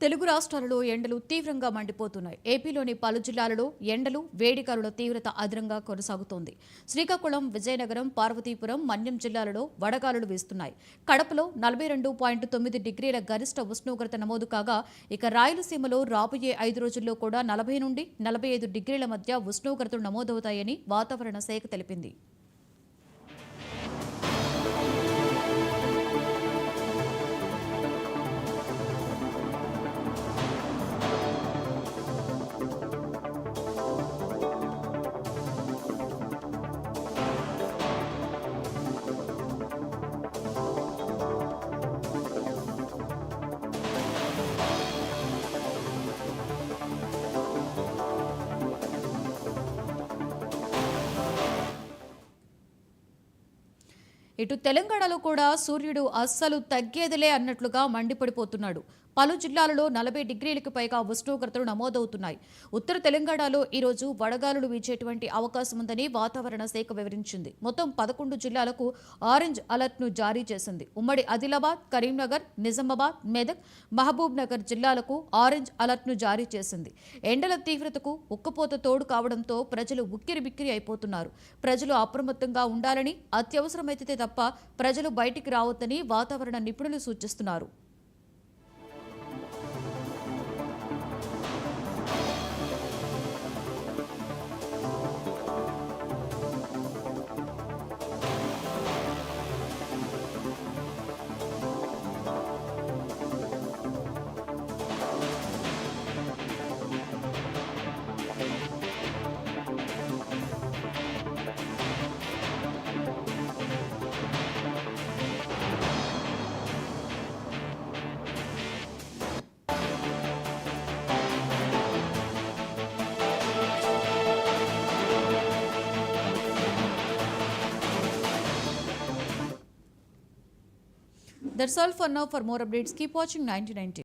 తెలుగు రాష్ట్రాలలో ఎండలు తీవ్రంగా మండిపోతున్నాయి. ఏపీలోని పలు జిల్లాలలో ఎండలు, వేడిగాలుల తీవ్రత అధికంగా కొనసాగుతోంది. శ్రీకాకుళం, విజయనగరం, పార్వతీపురం, మన్యం జిల్లాలలో వడగాలులు వీస్తున్నాయి. కడపలో 42.9 డిగ్రీల గరిష్ట ఉష్ణోగ్రత నమోదు కాగా, ఇక రాయలసీమలో రాబోయే 5 రోజుల్లో కూడా 40 నుండి 45 డిగ్రీల మధ్య ఉష్ణోగ్రతలు నమోదవుతాయని వాతావరణ శాఖ తెలిపింది. ఇటు తెలంగాణలో కూడా సూర్యుడు అస్సలు తగ్గేదిలే అన్నట్లుగా మండిపడిపోతున్నాడు. పలు జిల్లాలలో 40 డిగ్రీలకు పైగా ఉష్ణోగ్రతలు నమోదవుతున్నాయి. ఉత్తర తెలంగాణలో ఈరోజు వడగాలులు వీచేటువంటి అవకాశం ఉందని వాతావరణ శాఖ వివరించింది. మొత్తం 11 జిల్లాలకు ఆరెంజ్ అలర్ట్ను జారీ చేసింది. ఉమ్మడి ఆదిలాబాద్, కరీంనగర్, నిజామాబాద్, మెదక్, మహబూబ్ నగర్ జిల్లాలకు ఆరెంజ్ అలర్ట్ను జారీ చేసింది. ఎండల తీవ్రతకు ఉక్కపోత తోడు కావడంతో ప్రజలు ఉక్కిరిబిక్కిరి అయిపోతున్నారు. ప్రజలు అప్రమత్తంగా ఉండాలని, అత్యవసరమైతే తప్ప ప్రజలు బయటికి రావద్దని వాతావరణ నిపుణులు సూచిస్తున్నారు. That's all for now. For more updates, keep watching 9090.